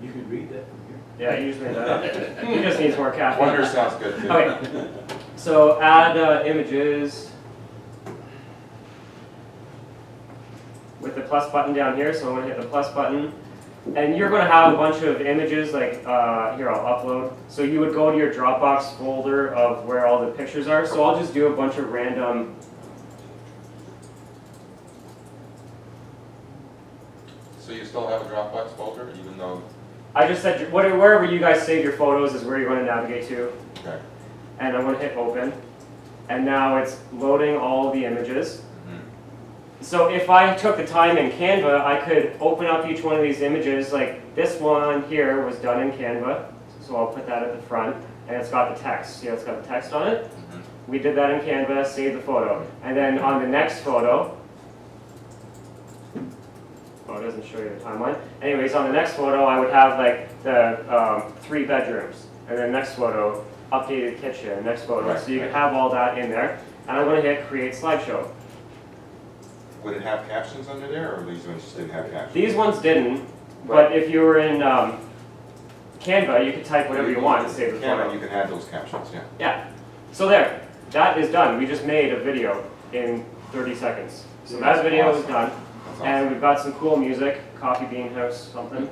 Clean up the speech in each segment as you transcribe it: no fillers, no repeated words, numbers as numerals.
You can read that from here. Yeah, he just made that up. He just needs more caffeine. Wonder sounds good too. Okay, so add images with the plus button down here. So I'm going to hit the plus button. And you're going to have a bunch of images, like, here, I'll upload. So you would go to your Dropbox folder of where all the pictures are. So I'll just do a bunch of random. So you still have a Dropbox folder, even though? I just said wherever you guys save your photos is where you're going to navigate to. Okay. And I'm going to hit open. And now it's loading all the images. So if I took the time in Canva, I could open up each one of these images. Like this one here was done in Canva, so I'll put that at the front, and it's got the text. See how it's got the text on it? We did that in Canva, saved the photo. And then on the next photo, oh, it doesn't show you the timeline. Anyways, on the next photo, I would have like the 3 bedrooms, and then next photo, updated kitchen, next photo. Right. So you can have all that in there. And I'm going to hit create slideshow. Would it have captions under there, or these ones just didn't have captions? These ones didn't, but if you were in Canva, you could type whatever you want to save the photo. You can add those captions, yeah. Yeah. So there, that is done. We just made a video in 30 seconds. So that video is done. And we've got some cool music, Coffee Bean House, something.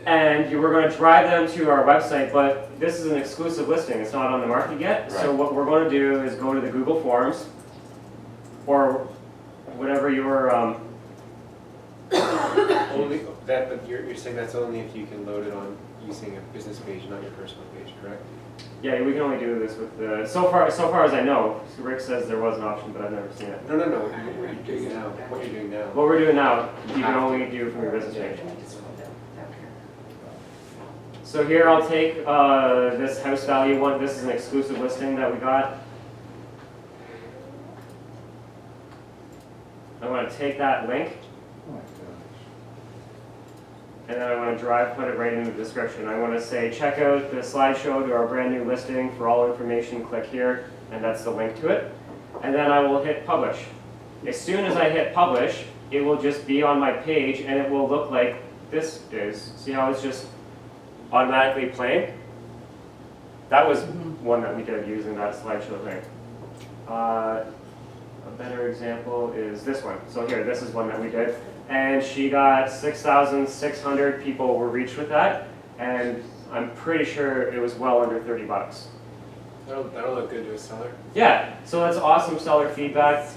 And we're going to drive them to our website, but this is an exclusive listing. It's not on the market yet. Right. So what we're going to do is go to the Google Forms, or whatever your Only that, but you're saying that's only if you can load it on using a business page, not your personal page, correct? yeah, we can only do this with the so far as I know. Rick says there was an option, but I've never seen it. No. What you're doing now. What you're doing now. What we're doing now, you can only do from your business page. So here I'll take this house value one. This is an exclusive listing that we got. I want to take that link, and then I want to put it right in the description. I want to say, check out the slideshow to our brand new listing. For all information, click here, and that's the link to it. And then I will hit publish. As soon as I hit publish, it will just be on my page, and it will look like this is. See how it's just automatically playing? That was one that we did using that slideshow thing. A better example is this one. So here, this is one that we did. And she got 6,600 people were reached with that. And I'm pretty sure it was well under 30 bucks. That'll look good to a seller. Yeah, so that's awesome seller feedback.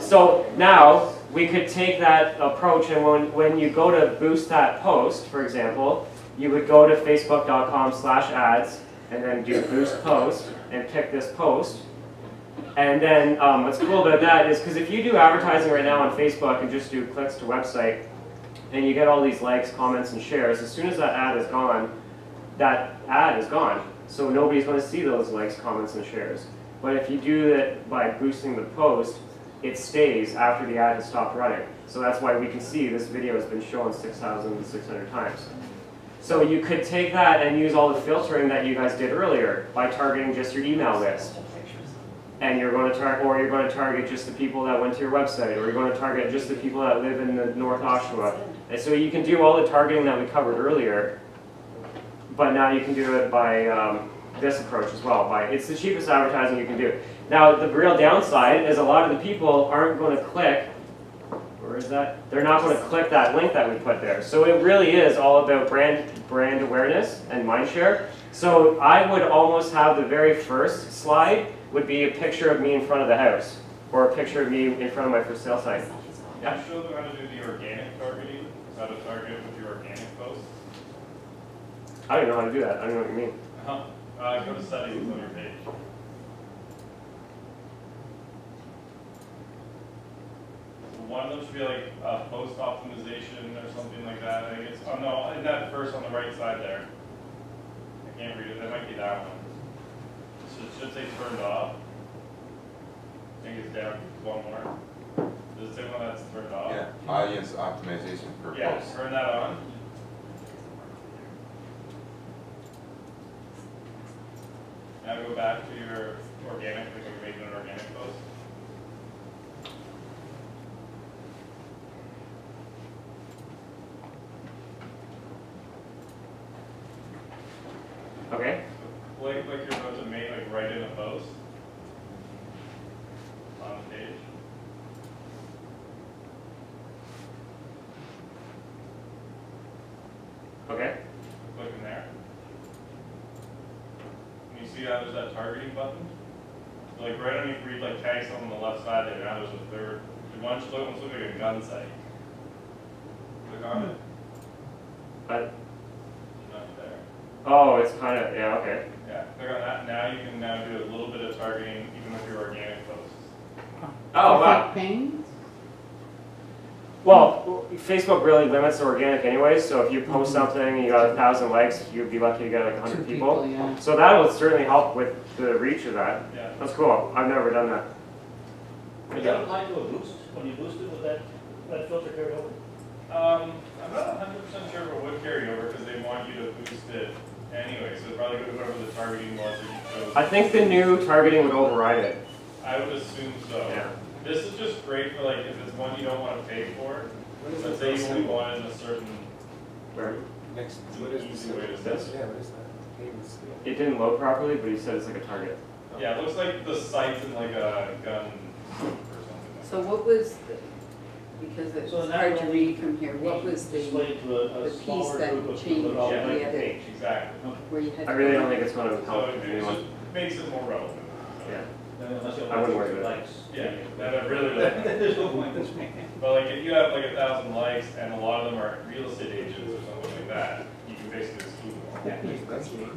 So now we could take that approach, and when you go to boost that post, for example, you would go to facebook.com/ads and then do boost post and pick this post. And then what's cool about that is because if you do advertising right now on Facebook and just do clicks to website, and you get all these likes, comments, and shares, as soon as that ad is gone, So nobody's going to see those likes, comments, and shares. But if you do it by boosting the post, it stays after the ad has stopped running. So that's why we can see this video has been shown 6,600 times. So you could take that and use all the filtering that you guys did earlier by targeting just your email list. And you're going to target just the people that went to your website, or you're going to target just the people that live in the North Oshawa. And so you can do all the targeting that we covered earlier, but now you can do it by this approach as well. It's the cheapest advertising you can do. Now the real downside is a lot of the people aren't going to click. Where is that? They're not going to click that link that we put there. So it really is all about brand awareness and mindshare. So I would almost have the very first slide would be a picture of me in front of the house, or a picture of me in front of my for sale sign. Yeah. Can you show them how to do the organic targeting? How to target with your organic posts? I don't know how to do that. I don't know what you mean. Go to settings on your page. One of them should be like post optimization or something like that. I think it's in that first on the right side there. I can't read it. That might be that one. So it should say turned off. I think it's down one more. Does it say one that's turned off? Yeah, audience optimization for Yeah, posts. turn that on. Now go back to your organic, like you're making an organic post. like you're about to make, like write in a post on the page. Okay. Click in there. And you see how there's that targeting button? Like right underneath where you like tag something on the left side there, now there's a third. One looks like a gun sight. Click on it. But, Not there. oh, it's kind of, yeah, okay. Yeah, click on that. Now you can now do a little bit of targeting even with your organic posts. Oh, wow. Pains? Well, Facebook really limits the organic anyways, so if you post something and you got 1,000 likes, you'd be lucky to get like 100 people. Yeah. So that will certainly help with the reach of that. Yeah. That's cool. I've never done that. Is that applied to a boost? When you boost it, would that filter carry over? I'm not 100% sure if it would carry over because they want you to boost it anyway, so probably whoever the targeting was that you chose. I think the new targeting would override it. I would assume so. Yeah. This is just great for like if it's one you don't want to pay for. Let's say you only want it in a certain. Where? Next, It's what an is easy this? way to set This? it. Yeah, what is that? Payments. It didn't load properly, but he said it's like a target. Yeah, it looks like the sight's in like a gun scope or something. So what was, because it's So hard to that read from here, what was the, Displayed to a the piece smaller that group of people changed that all Yeah, like the the other, page. Exactly. where you had? I really don't think it's going to So help it just anyone. makes it more relevant. Yeah. Unless you I wouldn't worry have about it. likes. Yeah, that really does. There's no point in this. But like if you have like 1,000 likes and a lot of them are real estate agents or something like that, you can basically exclude them all. That's neat.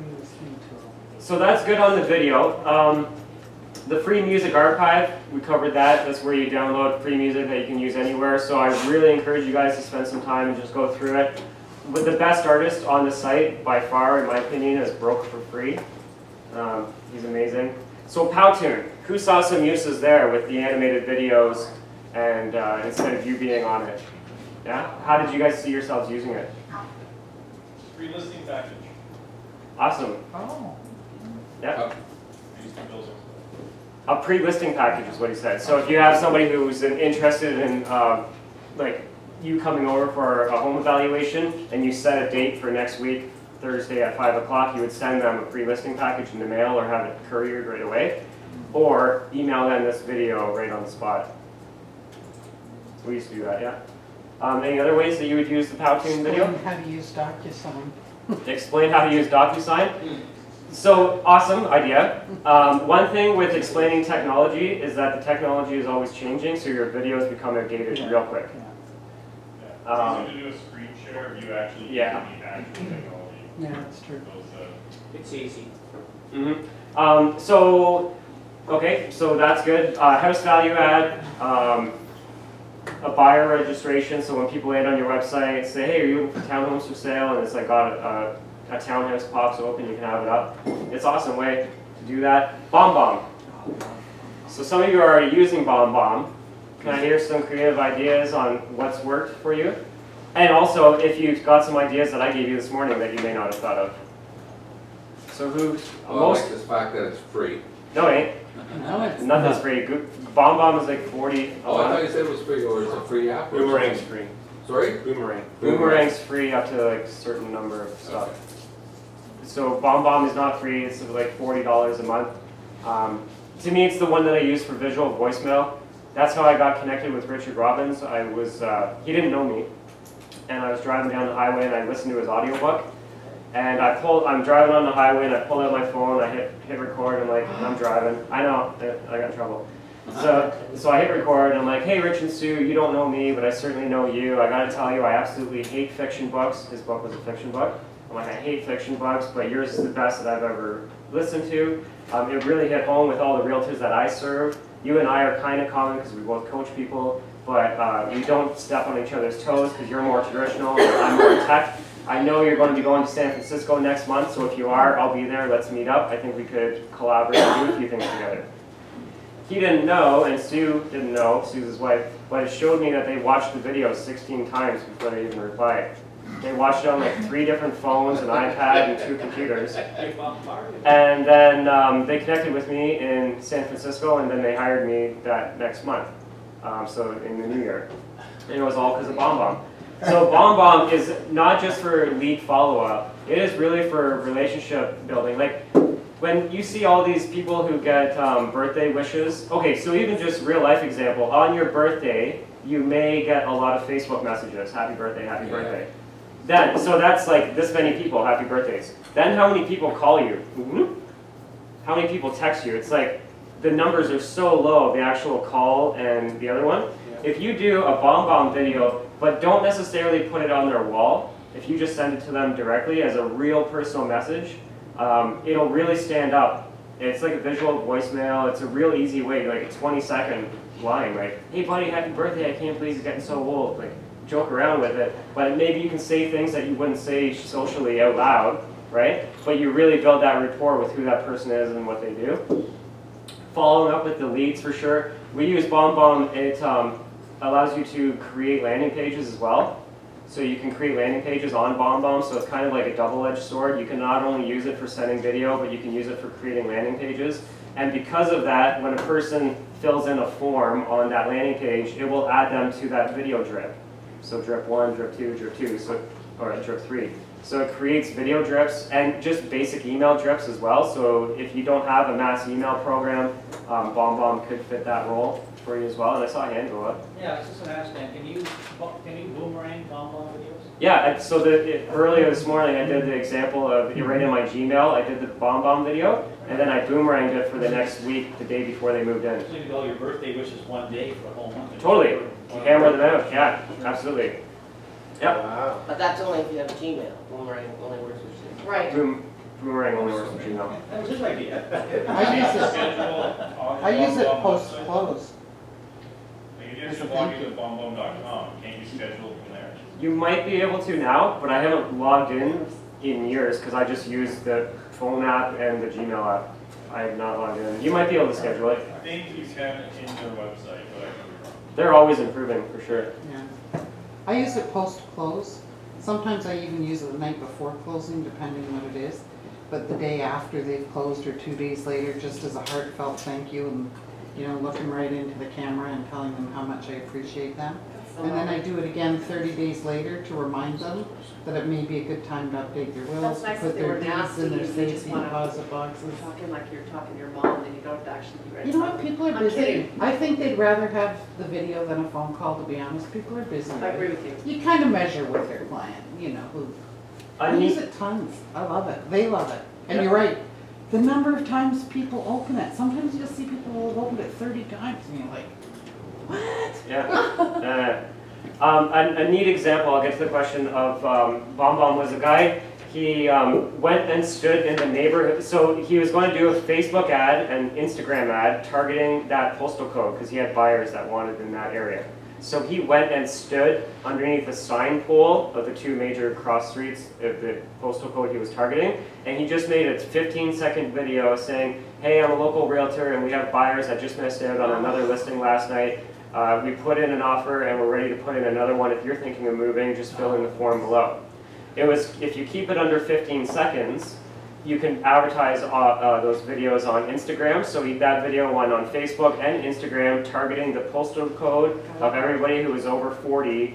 So that's good on the video. The free music archive, we covered that. That's where you download free music that you can use anywhere. So I really encourage you guys to spend some time and just go through it. With the best artist on the site, by far, in my opinion, is Broke for Free. He's amazing. So Powtoon, who saw some uses there with the animated videos and instead of you being on it? Yeah? How did you guys see yourselves using it? Free listing package. Awesome. Oh. Yeah. These two bills are- A pre-listing package is what he said. So if you have somebody who's interested in like you coming over for a home evaluation and you set a date for next week, Thursday at 5 o'clock, you would send them a pre-listing package in the mail or have it couriered right away, or email them this video right on the spot. We used to do that, yeah. Any other ways that you would use the Powtoon video? How to use DocuSign. Explain how to use DocuSign. So, awesome idea. One thing with explaining technology is that the technology is always changing, so your videos become outdated real quick. Yeah. It's easier to do a screen share if you actually Yeah. use the actual technology. Yeah, that's true. Those, It's easy. Okay, so that's good. House value add, a buyer registration, so when people land on your website, say, hey, are you looking for townhomes for sale? And it's like got a townhouse pops open, you can have it up. It's an awesome way to do that. BombBomb. So some of you are already using BombBomb. Can I hear some creative ideas on what's worked for you? And also, if you've got some ideas that I gave you this morning that you may not have thought of. So who's Well, I most? like this fact that it's free. No, it ain't. No, it's Nothing's free. BombBomb is like 40 a Oh, I thought month. you said it was free, or it's a free app? or Boomerang's something? free. Sorry? Boomerang. Boomerang. Boomerang's free up to like a certain number of stuff. Okay. So BombBomb is not free. It's like $40 a month. To me, it's the one that I use for visual voicemail. That's how I got connected with Richard Robbins. He didn't know me, and I was driving down the highway and I listened to his audiobook. And I'm driving on the highway and I pull out my phone, I hit record, and I'm driving. I know, I got in trouble. So I hit record and I'm like, hey Rich and Sue, you don't know me, but I certainly know you. I gotta tell you, I absolutely hate fiction books. His book was a fiction book. I'm like, I hate fiction books, but yours is the best that I've ever listened to. It really hit home with all the realtors that I serve. You and I are kind of common because we both coach people, but we don't step on each other's toes because you're more traditional and I'm more tech. I know you're going to be going to San Francisco next month, so if you are, I'll be there. Let's meet up. I think we could collaborate and do a few things together. He didn't know, and Sue didn't know, Sue's his wife, but it showed me that they watched the video 16 times before they even replied. They watched it on like 3 different phones, an iPad, and 2 computers. And then they connected with me in San Francisco, and then they hired me that next month, so in the new year. And it was all because of BombBomb. So BombBomb is not just for lead follow-up, it is really for relationship building. Like when you see all these people who get birthday wishes, okay, so even just real life example, on your birthday, you may get a lot of Facebook messages, happy birthday, happy birthday. Then, so that's like this many people, happy birthdays. Then how many people call you? How many people text you? It's like, the numbers are so low, the actual call and the other one. If you do a BombBomb video, but don't necessarily put it on their wall, if you just send it to them directly as a real personal message, it'll really stand up. It's like a visual voicemail. It's a real easy way, like a 20-second line, right? Hey buddy, happy birthday, I can't believe you're getting so old. Like, joke around with it, but maybe you can say things that you wouldn't say socially out loud, right? But you really build that rapport with who that person is and what they do. Following up with the leads for sure. We use BombBomb. It allows you to create landing pages as well. So you can create landing pages on BombBomb, so it's kind of like a double-edged sword. You can not only use it for sending video, but you can use it for creating landing pages. And because of that, when a person fills in a form on that landing page, it will add them to that video drip. So drip 1, drip 2, drip 2, so, or drip 3. So it creates video drips and just basic email drips as well. So if you don't have a mass email program, BombBomb could fit that role for you as well. And I saw a hand go up. Yeah, I was just gonna ask Dan, can you boomerang BombBomb videos? Yeah, so earlier this morning I did the example of right in my Gmail. I did the BombBomb video, and then I boomeranged it for the next week, the day before they moved in. So you can go your birthday wishes one day for a whole month. Totally, hammer them out. Yeah, absolutely. Yep. Wow. But that's only if you have Gmail. Boomerang only works with Gmail. Right. Boomerang only works with Gmail. That was his idea. I use it post-close. Like if you just log into BombBomb.com, can't you schedule from there? You might be able to now, but I haven't logged in years because I just use the phone app and the Gmail app. I have not logged in. You might be able to schedule it. I think you can in their website, but I could be wrong. They're always improving for sure. Yeah. I use it post-close. Sometimes I even use it the night before closing, depending what it is. But the day after they've closed or 2 days later, just as a heartfelt thank you and, you know, looking right into the camera and telling them how much I appreciate them. And then I do it again 30 days later to remind them that it may be a good time to update their wills, That's to nice put that they their were deeds nasty, in their you just safety wanna deposit boxes. Talking like you're talking to your mom, and you don't have to actually be ready. You know what, people are I'm busy. kidding. I think they'd rather have the video than a phone call, to be honest. People are busy. I agree with you. You kind of measure with their client, you know, who, I use it tons. I love it. They love it. And you're right. The number of times people open it. Sometimes you'll see people who have opened it 30 times and you're like, what? Yeah. A neat example, I'll get to the question of BombBomb was a guy, he went and stood in the neighborhood, so he was going to do a Facebook ad and Instagram ad targeting that postal code because he had buyers that wanted in that area. So he went and stood underneath the sign pole of the 2 major cross streets of the postal code he was targeting, and he just made a 15-second video saying, hey, I'm a local realtor and we have buyers that just missed out on another listing last night. We put in an offer and we're ready to put in another one. If you're thinking of moving, just fill in the form below. It was, if you keep it under 15 seconds, you can advertise those videos on Instagram. So that video went on Facebook and Instagram, targeting the postal code of everybody who was over 40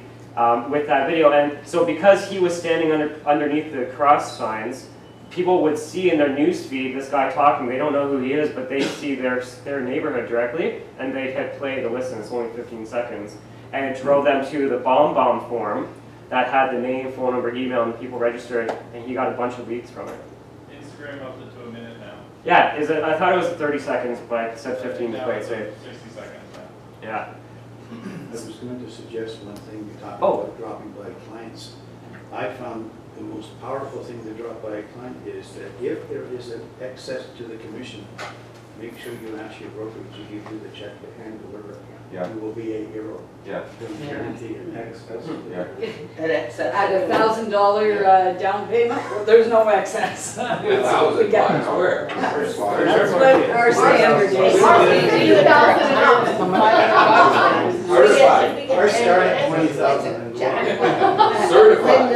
with that video. And so because he was standing underneath the cross signs, people would see in their news feed this guy talking. They don't know who he is, but they see their neighborhood directly, and they hit play to listen. It's only 15 seconds. And it drove them to the BombBomb form that had the name, phone number, email, and people registered, and he got a bunch of leads from it. Instagram up to a minute now. Yeah, I thought it was 30 seconds, but I said 15 to Now play it it's safe. 60 seconds now. Yeah. I was going to suggest one thing, you talked Oh. about dropping by clients. I found the most powerful thing to drop by a client is that if there is an excess to the commission, make sure you ask your broker to give you the check to hand deliver. Yeah. You will be a hero. Yeah. Don't guarantee an excess. Yeah. An excess. At $1,000 down payment, there's no excess. 1,000, We get- I swear. That's what our standard is. Our start at 20,000. Certified.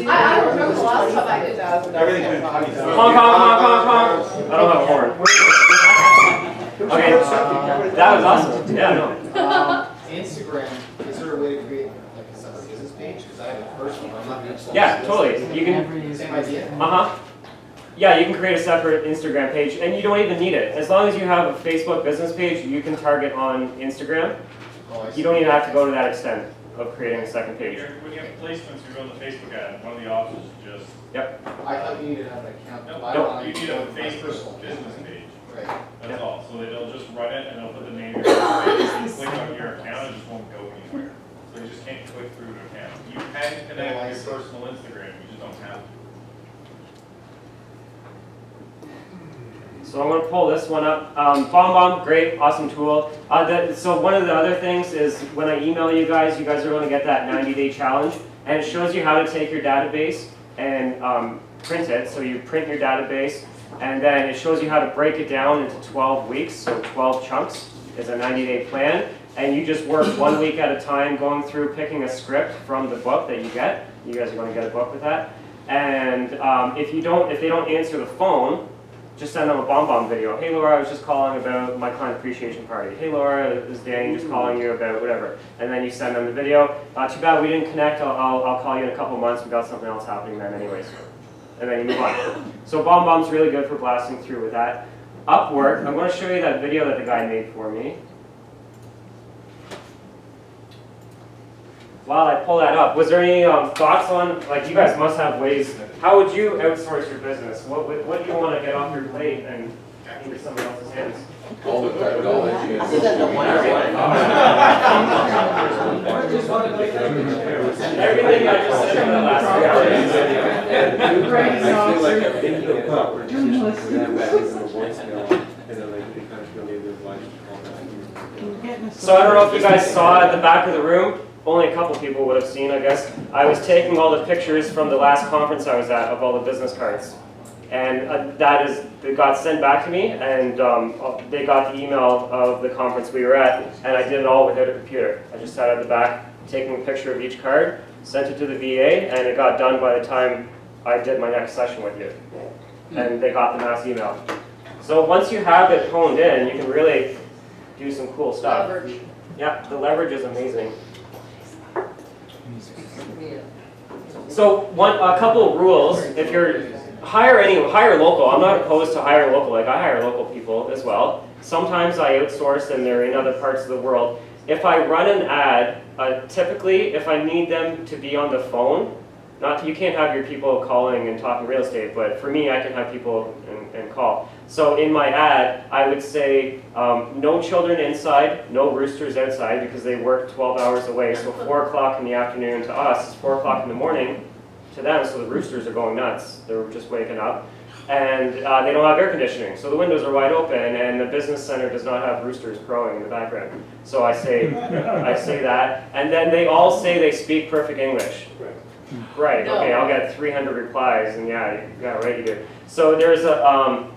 I don't remember the last time I did that. Everything's been 20,000. Honk, honk, honk, honk, honk. I don't have a horn. Okay, that was awesome. Yeah, no. Instagram, is there a way to create like a separate business page? Because I have a personal, I'm not. Yeah, totally. You can. Never use Same it. idea. Uh-huh. Yeah, you can create a separate Instagram page, and you don't even need it. As long as you have a Facebook business page, you can target on Instagram. Oh, I see. You don't even have to go to that extent of creating a second When page. when you have placements, you go to the Facebook ad, one of the options is just, Yep. I thought you needed to have an account. no, I no, wanted you to need go a with my Facebook personal. business page. Right. That's all. So they'll just run it and they'll put the name of your business page. You click on your account, it just won't go anywhere. So you just can't click through the account. You can connect Oh, I your see. personal Instagram, you just don't have to. So I'm going to pull this one up. BombBomb, great, awesome tool. So one of the other things is when I email you guys are going to get that 90-day challenge, and it shows you how to take your database and print it. So you print your database, and then it shows you how to break it down into 12 weeks, so 12 chunks is a 90-day plan. And you just work 1 week at a time, going through picking a script from the book that you get. You guys are going to get a book with that. And if they don't answer the phone, just send them a BombBomb video. Hey Laura, I was just calling about my client appreciation party. Hey Laura, this is Danny just calling you about whatever. And then you send them the video. Too bad we didn't connect. I'll call you in a couple months. We've got something else happening then anyways. And then you move on. So BombBomb's really good for blasting through with that. Upwork, I'm going to show you that video that the guy made for me. While I pull that up, was there any thoughts on, like you guys must have ways, how would you outsource your business? What do you want to get off your plate and into somebody else's hands? All the technology is. Other than the one Everything I just said in the last 3 hours. I feel like I'm in the conversation with that back into the voicemail, and then like they kind of feel maybe there's like call back. So I don't know if you guys saw at the back of the room, only a couple people would have seen, I guess. I was taking all the pictures from the last conference I was at of all the business cards. And they got sent back to me, and they got the email of the conference we were at, and I did it all without a computer. I just sat at the back, taking a picture of each card, sent it to the VA, and it got done by the time I did my next session with you. And they got the mass email. So once you have it honed in, you can really do some cool stuff. Leverage. Yeah, the leverage is amazing. So a couple of rules. If you're hire local. I'm not opposed to hire local. Like I hire local people as well. Sometimes I outsource and they're in other parts of the world. If I run an ad, typically if I need them to be on the phone, you can't have your people calling and talking real estate, but for me I can have people and call. So in my ad, I would say no children inside, no roosters outside because they work 12 hours away. So 4 o'clock in the afternoon to us is 4 o'clock in the morning to them, so the roosters are going nuts. They're just waking up. And they don't have air conditioning, so the windows are wide open, and the business center does not have roosters crowing in the background. So I say that, and then they all say they speak perfect English. Right, No. okay, I'll get 300 replies, and yeah, right, you do. So there's a, audio.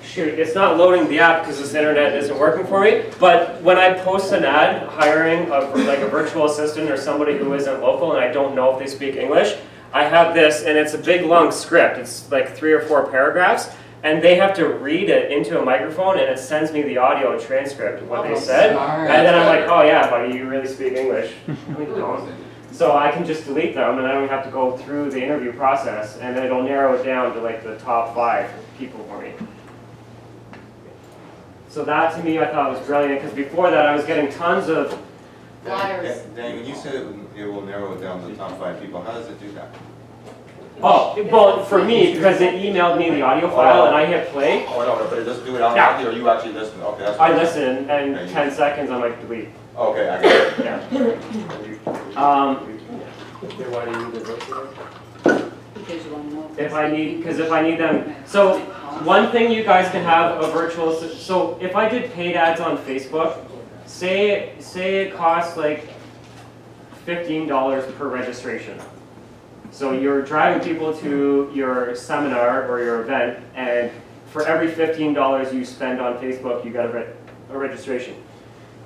Shoot, it's not loading the app because this internet isn't working for me, but when I post an ad hiring like a virtual assistant or somebody who isn't local and I don't know if they speak English, I have this, and it's a big long script. It's like 3 or 4 paragraphs, and they have to read it into a microphone, and it sends me the audio transcript of what they said. Smart. And then I'm like, oh yeah, buddy, you really speak English. No, you don't. So I can just delete them, and I don't have to go through the interview process, and then it'll narrow it down to like the top 5 people for me. So that to me I thought was brilliant, because before that I was getting tons of Flyers. Dan, when you said it will narrow it down to the top 5 people, how does it do that? oh, well, for me, because it emailed me the audio file and I hit play, Oh, no, but it doesn't do it out Yeah. loud, or you actually listen? Okay, that's. I listen, and 10 seconds I'm like, delete. Okay, I got it. Yeah. Okay, why do you need the voicemail? Because you want to know. If I need them. So one thing you guys can have a virtual, so if I did paid ads on Facebook, say it costs like $15 per registration. So you're driving people to your seminar or your event, and for every $15 you spend on Facebook, you got a registration.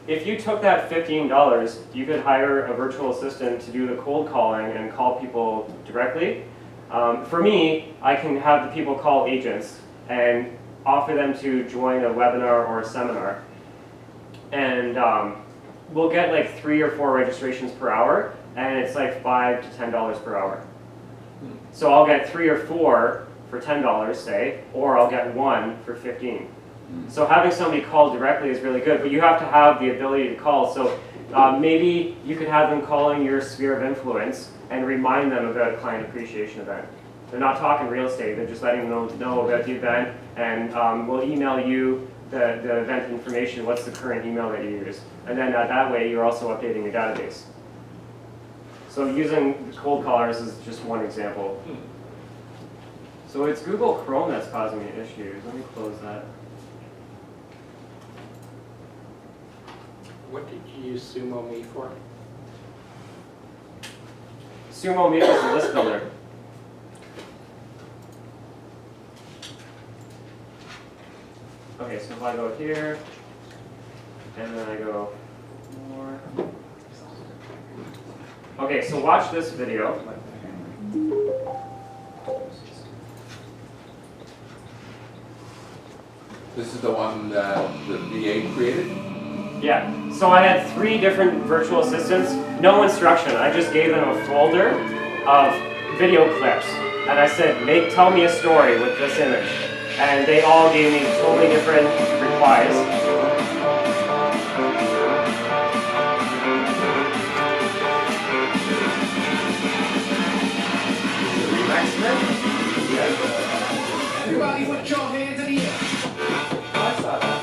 If you took that $15, you could hire a virtual assistant to do the cold calling and call people directly. For me, I can have the people call agents and offer them to join a webinar or a seminar. And we'll get like 3 or 4 registrations per hour, and it's like $5 to $10 per hour. So I'll get 3 or 4 for $10, say, or I'll get 1 for $15. So having somebody call directly is really good, but you have to have the ability to call. So maybe you could have them calling your sphere of influence and remind them about a client appreciation event. They're not talking real estate, they're just letting them know about the event, and we'll email you the event information, what's the current email that you use. And then that way you're also updating your database. So using cold callers is just one example. So it's Google Chrome that's causing me issues. Let me close that. What did you use Sumo Me for? Sumo Me is a list builder. Okay, so if I go here, and then I go more. Okay, so watch this video. This is the one that the VA created? Yeah, so I had 3 different virtual assistants, no instruction. I just gave them a folder of video clips, and I said, tell me a story with this image. And they all gave me totally different replies. Everybody put your hands in the air. I saw that.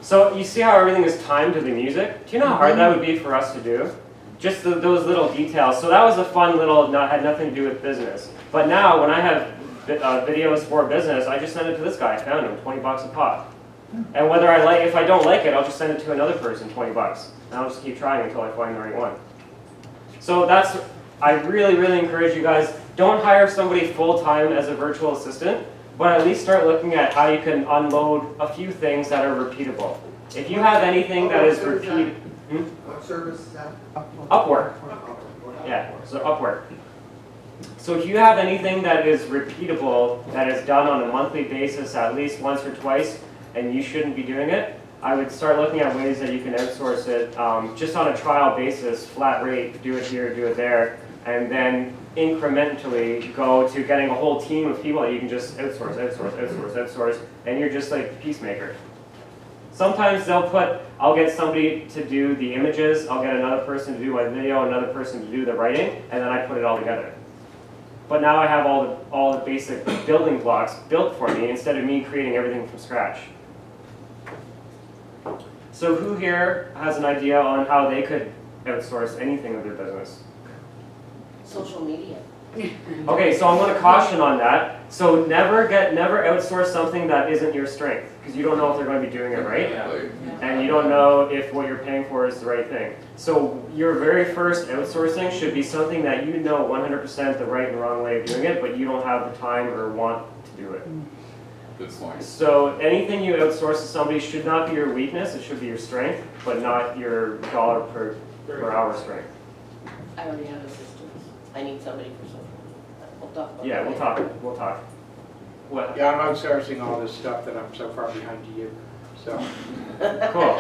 So you see how everything is timed to the music? Do you know how hard that would be for us to do? Just those little details. So that was a fun little, had nothing to do with business. But now when I have videos for business, I just send it to this guy. I found him, 20 bucks a pop. And if I don't like it, I'll just send it to another person, 20 bucks. And I'll just keep trying until I find the right one. So I really, really encourage you guys, don't hire somebody full-time as a virtual assistant, but at least start looking at how you can unload a few things that are repeatable. If you have anything that is repeat. What service is that? Upwork. Yeah, so Upwork. So if you have anything that is repeatable, that is done on a monthly basis at least once or twice, and you shouldn't be doing it, I would start looking at ways that you can outsource it just on a trial basis, flat rate, do it here, do it there, and then incrementally go to getting a whole team of people that you can just outsource, and you're just like peacemaker. Sometimes I'll get somebody to do the images, I'll get another person to do my video, another person to do the writing, and then I put it all together. But now I have all the basic building blocks built for me instead of me creating everything from scratch. So who here has an idea on how they could outsource anything of their business? Social media. Okay, so I'm going to caution on that. So never outsource something that isn't your strength, because you don't know if they're going to be doing it right, and you don't know if what you're paying for is the right thing. So your very first outsourcing should be something that you know 100% the right and wrong way of doing it, but you don't have the time or want to do it. Good point. So anything you outsource to somebody should not be your weakness, it should be your strength, but not your dollar per hour strength. I already have assistants. I need somebody for social media. We'll talk about Yeah, that. we'll talk. What? Yeah, I'm outsourcing all this stuff that I'm so far behind to you, so. Cool.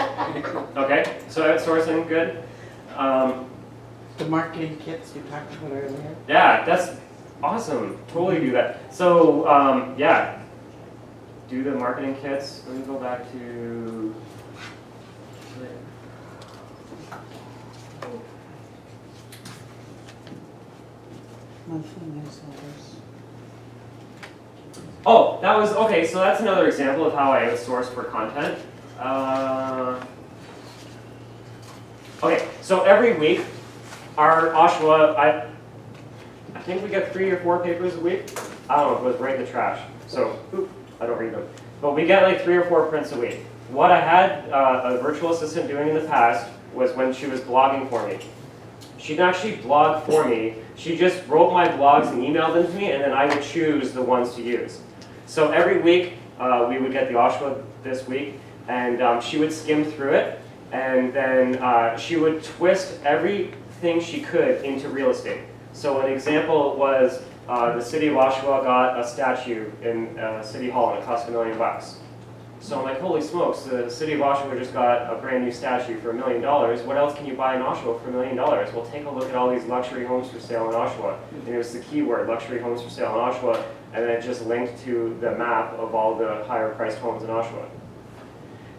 Okay, so outsourcing, good. The marketing kits you talked about earlier. Yeah, that's awesome. Totally do that. So, yeah, do the marketing kits. Let me go back to. Monthly newsletters. Oh, that was, okay, so that's another example of how I outsource for content. Okay, so every week, our Oshawa, I think we get 3 or 4 papers a week. I don't know, it goes right in the trash. So, I don't read them. But we get like 3 or 4 prints a week. What I had a virtual assistant doing in the past was when she was blogging for me. She'd actually blog for me. She just wrote my blogs and emailed them to me, and then I would choose the ones to use. So every week, we would get the Oshawa this week, and she would skim through it, and then she would twist everything she could into real estate. So an example was the city of Oshawa got a statue in City Hall, and it cost $1 million. So I'm like, holy smokes, the city of Oshawa just got a brand new statue for $1 million. What else can you buy in Oshawa for $1 million? Well, take a look at all these luxury homes for sale in Oshawa. And it was the keyword, luxury homes for sale in Oshawa, and then it just linked to the map of all the higher priced homes in Oshawa.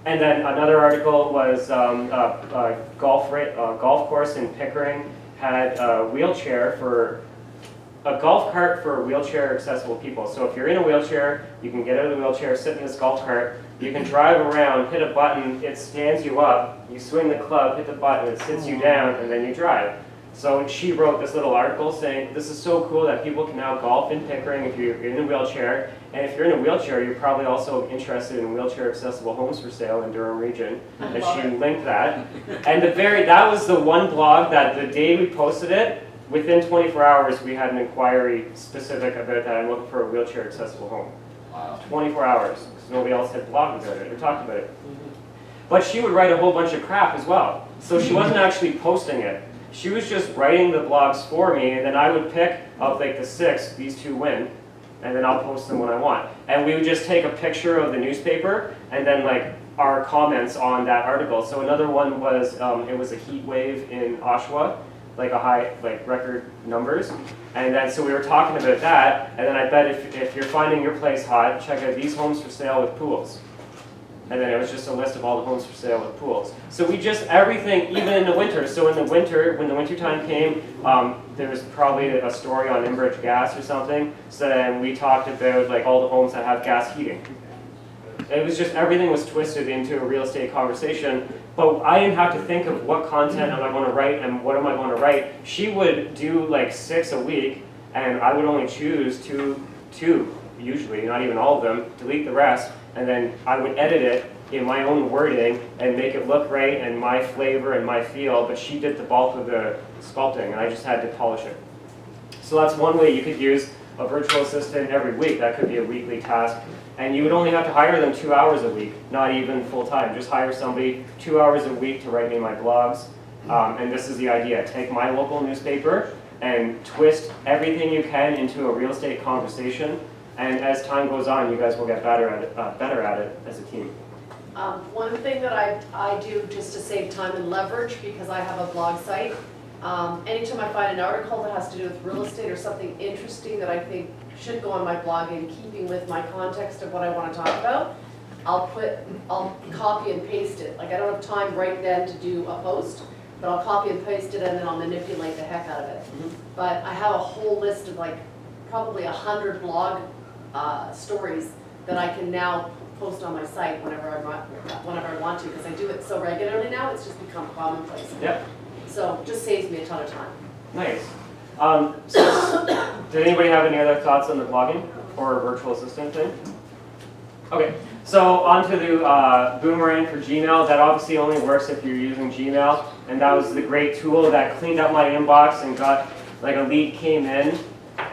And then another article was a golf course in Pickering had a wheelchair for a golf cart for wheelchair accessible people. So if you're in a wheelchair, you can get out of the wheelchair, sit in this golf cart, you can drive around, hit a button, it stands you up, you swing the club, hit the button, it sits you down, and then you drive. So she wrote this little article saying, this is so cool that people can now golf in Pickering if you're in a wheelchair, and if you're in a wheelchair, you're probably also interested in wheelchair accessible homes for sale in Durham region. And she linked that. And that was the one blog that the day we posted it, within 24 hours, we had an inquiry specific about that. I'm looking for a wheelchair accessible home. Wow. 24 hours, because nobody else had blogged about it or talked about it. But she would write a whole bunch of crap as well. So she wasn't actually posting it. She was just writing the blogs for me, and then I would pick of like the 6, these 2 win, and then I'll post them when I want. And we would just take a picture of the newspaper, and then like our comments on that article. So another one was, it was a heat wave in Oshawa, like a high, like record numbers. And then, so we were talking about that, and then I bet if you're finding your place hot, check out these homes for sale with pools. And then it was just a list of all the homes for sale with pools. So we just, everything, even in the winter. So in the winter, when the winter time came, there was probably a story on Enbridge Gas or something. So then we talked about like all the homes that have gas heating. It was just, everything was twisted into a real estate conversation. But I didn't have to think of what content am I going to write and what am I going to write. She would do like 6 a week, and I would only choose two usually, not even all of them, delete the rest, and then I would edit it in my own wording and make it look right and my flavor and my feel, but she did the bulk of the sculpting, and I just had to polish it. So that's one way you could use a virtual assistant every week. That could be a weekly task. And you would only have to hire them 2 hours a week, not even full-time. Just hire somebody 2 hours a week to write me my blogs. And this is the idea. Take my local newspaper and twist everything you can into a real estate conversation. And as time goes on, you guys will get better at it as a team. One thing that I do just to save time and leverage, because I have a blog site, anytime I find an article that has to do with real estate or something interesting that I think should go on my blog in keeping with my context of what I want to talk about, I'll copy and paste it. Like, I don't have time right then to do a post, but I'll copy and paste it and then I'll manipulate the heck out of it. But I have a whole list of like probably 100 blog stories that I can now post on my site whenever I want to, because I do it so regularly now, it's just become commonplace. Yep. So it just saves me a ton of time. Nice. Did anybody have any other thoughts on the blogging or virtual assistant thing? Okay, so on to the Boomerang for Gmail. That obviously only works if you're using Gmail, and that was the great tool that cleaned up my inbox and got, like, a lead came in,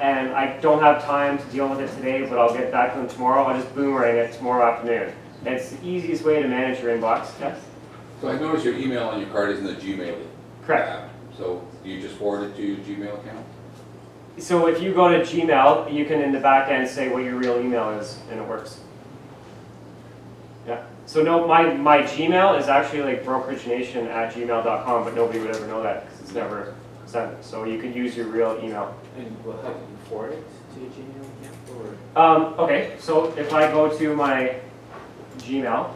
and I don't have time to deal with it today, but I'll get back to them tomorrow. I'll just Boomerang it tomorrow afternoon. It's the easiest way to manage your inbox. Yes? So I noticed your email on your card is in the Gmail Correct. tab. So do you just forward it to your Gmail account? So if you go to Gmail, you can in the back end say what your real email is, and it works. Yeah. So no, my Gmail is actually like brokeragenation@gmail.com, but nobody would ever know that because it's never sent. So you could use your real email. And will help you forward it to your Gmail account, or? Okay, so if I go to my Gmail,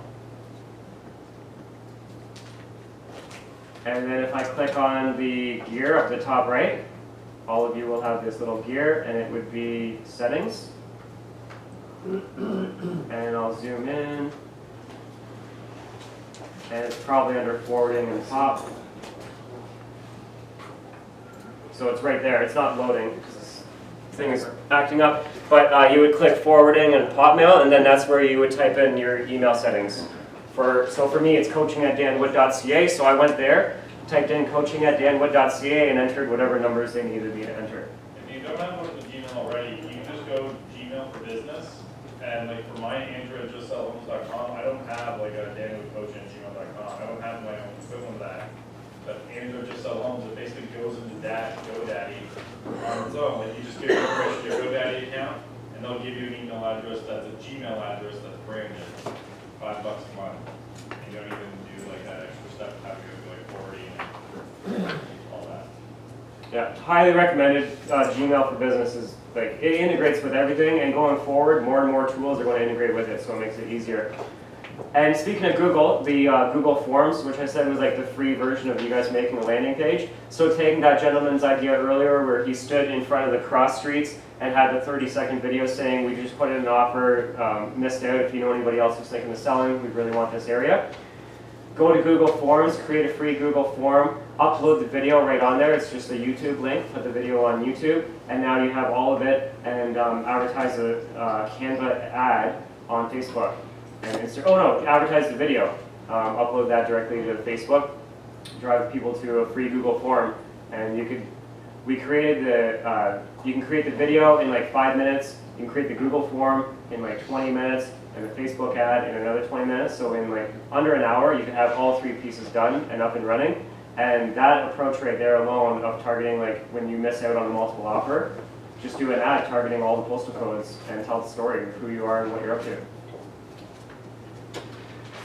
and then if I click on the gear up the top right, all of you will have this little gear, and it would be settings. And I'll zoom in. And it's probably under forwarding in the top. So it's right there. It's not loading because this thing is acting up. But you would click forwarding and Hotmail, and then that's where you would type in your email settings. So for me, it's coaching@danwood.ca. So I went there, typed in coaching@danwood.ca and entered whatever numbers they needed me to enter. If you don't have one with Gmail already, you can just go Gmail for Business, and like for my Android, just sellhomes.com, I don't have like a danwoodcoach@gmail.com. I don't have my own equivalent of that. But Android just sell homes, it basically goes into GoDaddy on its own. Like you just give your permission to your GoDaddy account, and they'll give you an email address that's a Gmail address that's branded, $5 a month. And you don't even do like that extra step of having to go like forwarding and all that. Yeah, highly recommended. Gmail for Business is like, it integrates with everything, and going forward, more and more tools are going to integrate with it, so it makes it easier. And speaking of Google, the Google Forms, which I said was like the free version of you guys making a landing page. So taking that gentleman's idea earlier where he stood in front of the cross streets and had the 30-second video saying, we just put in an offer, missed out, if you know anybody else who's thinking of selling, we really want this area. Go to Google Forms, create a free Google form, upload the video right on there. It's just a YouTube link, put the video on YouTube, and now you have all of it, and advertise a Canva ad on Facebook. And advertise the video. Upload that directly to Facebook. Drive people to a free Google form, and you can create the video in like 5 minutes. You can create the Google form in like 20 minutes, and the Facebook ad in another 20 minutes. So in like under an hour, you can have all 3 pieces done and up and running. And that approach right there alone of targeting, like when you miss out on a multiple offer, just do an ad targeting all the postal codes and tell the story of who you are and what you're up to.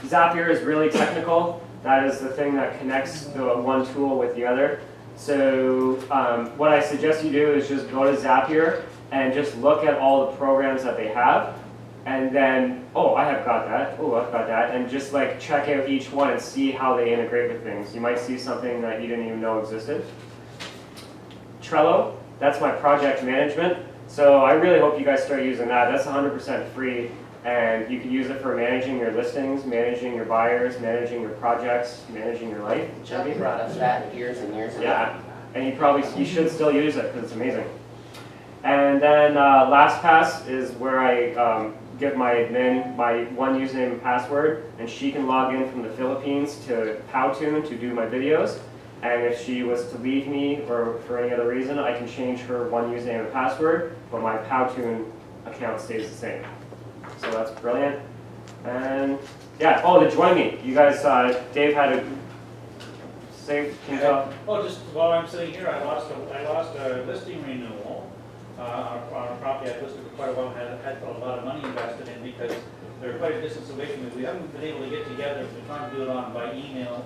Zapier is really technical. That is the thing that connects the one tool with the other. So what I suggest you do is just go to Zapier and just look at all the programs that they have. And then, I've got that. And just like check out each one and see how they integrate with things. You might see something that you didn't even know existed. Trello, that's my project management. So I really hope you guys start using that. That's 100% free. And you can use it for managing your listings, managing your buyers, managing your projects, managing your life. Chuck brought us that years and years ago. Yeah, and you should still use it because it's amazing. And then LastPass is where I give my admin my one username and password, and she can log in from the Philippines to Powtoon to do my videos. And if she was to leave me or for any other reason, I can change her one username and password, but my Powtoon account stays the same. So that's brilliant. And yeah, to join me. You guys, Dave had a say, can you tell? Well, just while I'm sitting here, I lost a listing renewal on a property I've listed for quite a while, had a lot of money invested in because they're quite a distance away from me. We haven't been able to get together. We're trying to do it by email.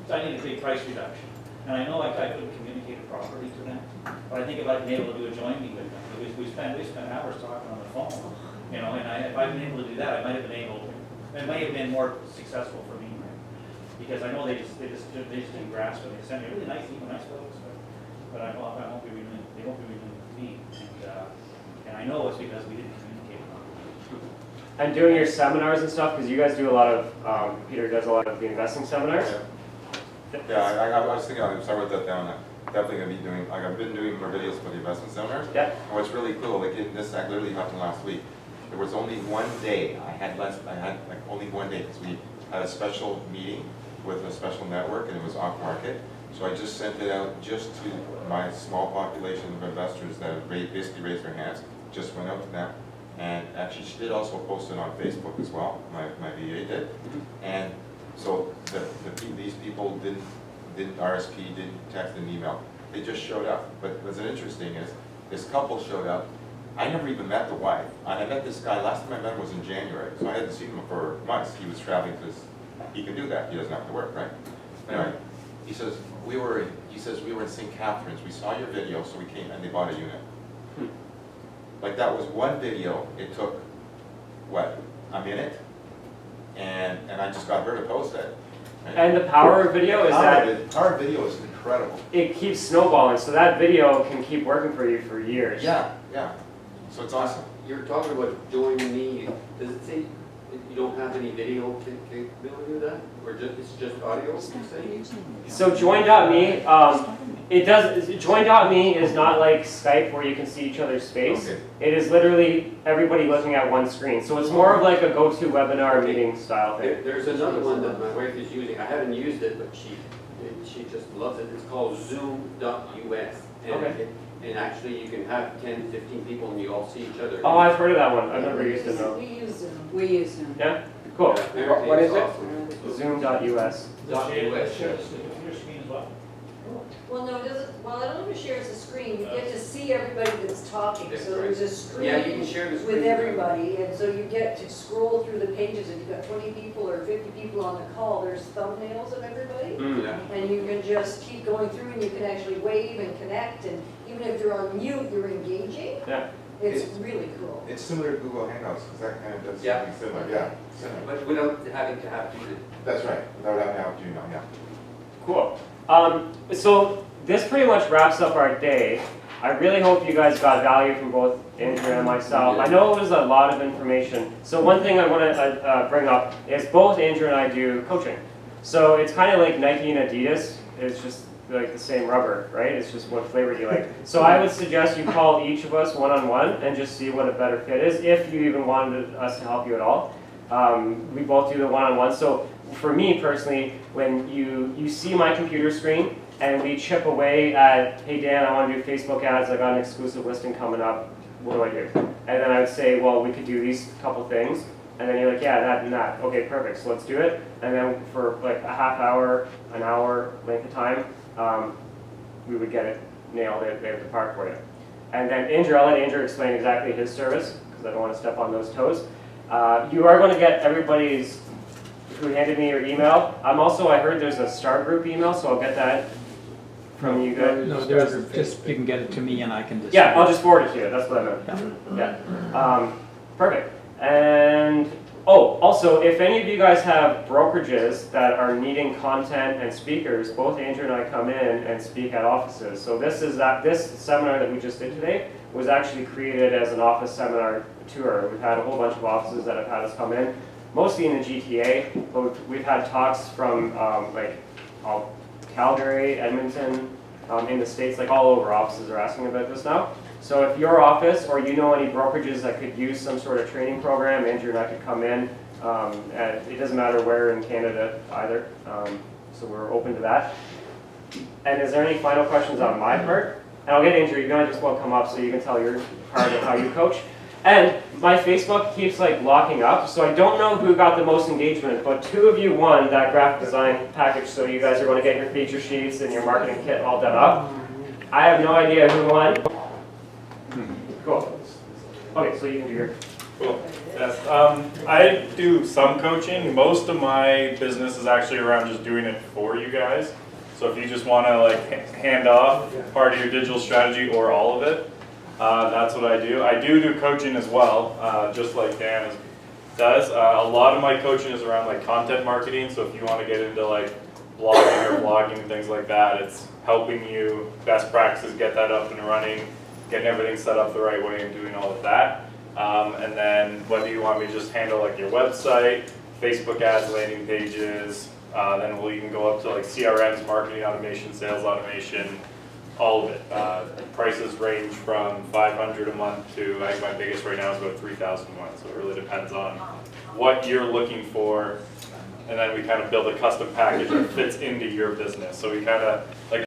So I need a big price reduction. And I know I couldn't communicate it properly to them, but I think if I'd been able to do a joint meeting with them, we spent hours talking on the phone. And if I'd been able to do that, it might have been more successful for me, right? Because I know they just didn't grasp it. They sent me a really nice email, nice photos, but I won't be renewing, they won't be renewing with me. And I know it's because we didn't communicate properly. And doing your seminars and stuff, because you guys do a lot of, Peter does a lot of the investing seminars. Yeah, I was thinking, so I wrote that down. I'm definitely going to be doing, I've been doing more videos for the investment seminars. Yeah. And what's really cool, this literally happened last week. There was only one day, I had only one day, because we had a special meeting with a special network, and it was off market. So I just sent it out just to my small population of investors that basically raised their hands, just went out to them. And actually, she did also post it on Facebook as well, my VA did. And so these people didn't RSP, didn't text and email. They just showed up. But what's interesting is, this couple showed up. I never even met the wife. I met this guy, last time I met him was in January, so I hadn't seen him for months. He was traveling because he can do that. He doesn't have to work, right? Anyway, he says, we were in St. Catharines. We saw your video, so we came and they bought a unit. Like that was one video. It took, a minute? And I just got her to post it. Right? And the power of video is that power of video is incredible. It keeps snowballing, so that video can keep working for you for years. Yeah. So it's awesome. You're talking about joining me. Does it say you don't have any video capability of that? Or it's just audio, you say? So join.me, join.me is not like Skype where you can see each other's face. Okay. It is literally everybody looking at one screen. So it's more of like a go-to webinar meeting style thing. There's another one that my wife is using. I haven't used it, but and she just loves it. It's called Zoom.us. Okay. And actually, you can have 10, 15 people and you all see each other. Oh, I've heard of that one. I've never used it though. We use them. We use them. Yeah? Cool. Apparently What it's is it? awesome. Zoom.us. Share the computer screen as well. Well, no, it doesn't, well, I don't know if it shares the screen, you get to see everybody that's talking, so there's a screen Yeah, you can share the screen. with everybody, and so you get to scroll through the pages, if you've got 20 people or 50 people on the call, there's thumbnails of everybody, Yeah. and you can just keep going through, and you can actually wave and connect, and even if you're on mute, you're engaging. Yeah. It's really cool. It's similar to Google Hangouts, because that kind of does Yeah. something similar, yeah. Similar. But without having to have to do it. That's right, without having to have to, yeah. Cool. So this pretty much wraps up our day. I really hope you guys got value from both Andrew and myself. I know it was a lot of information. So one thing I want to bring up is both Andrew and I do coaching. So it's kind of like Nike and Adidas. It's just like the same rubber, right? It's just what flavor do you like. So I would suggest you call each of us one-on-one and just see what a better fit is, if you even wanted us to help you at all. We both do the one-on-one. So for me personally, when you see my computer screen and we chip away at, hey Dan, I want to do Facebook ads, I got an exclusive listing coming up, what do I do? And then I would say, well, we could do these couple things. And then you're like, yeah, that and that. Okay, perfect, so let's do it. And then for like a half hour, an hour length of time, we would get it nailed at the park for you. And then Andrew, I'll let Andrew explain exactly his service, because I don't want to step on those toes. You are going to get everybody's who handed me your email. I heard there's a Star Group email, so I'll get that from you guys. No, there's just, you can get it to me and I can just. Yeah, I'll just forward it to you, that's what I meant. Yeah. Perfect. And, oh, also, if any of you guys have brokerages that are needing content and speakers, both Andrew and I come in and speak at offices. So this seminar that we just did today was actually created as an office seminar tour. We've had a whole bunch of offices that have had us come in, mostly in the GTA, but we've had talks from Calgary, Edmonton, in the States, like all over offices are asking about this now. So if your office or you know any brokerages that could use some sort of training program, Andrew and I could come in. And it doesn't matter where in Canada either. So we're open to that. And is there any final questions on my part? And I'll get Andrew, you might just well come up so you can tell your part of how you coach. And my Facebook keeps like locking up, so I don't know who got the most engagement, but 2 of you won that graphic design package, so you guys are going to get your feature sheets and your marketing kit all done up. I have no idea who won. Cool. Okay, so you can do your. Cool. Yes. I do some coaching. Most of my business is actually around just doing it for you guys. So if you just want to like hand off part of your digital strategy or all of it, that's what I do. I do coaching as well, just like Dan does. A lot of my coaching is around like content marketing. So if you want to get into like blogging or vlogging and things like that, it's helping you best practices, get that up and running, getting everything set up the right way and doing all of that. And then whether you want me to just handle like your website, Facebook ads, landing pages, then we'll even go up to like CRMs, marketing automation, sales automation, all of it. Prices range from $500 a month to, I think my biggest right now is about $3,000 a month. So it really depends on what you're looking for. And then we kind of build a custom package that fits into your business. So we kind of, like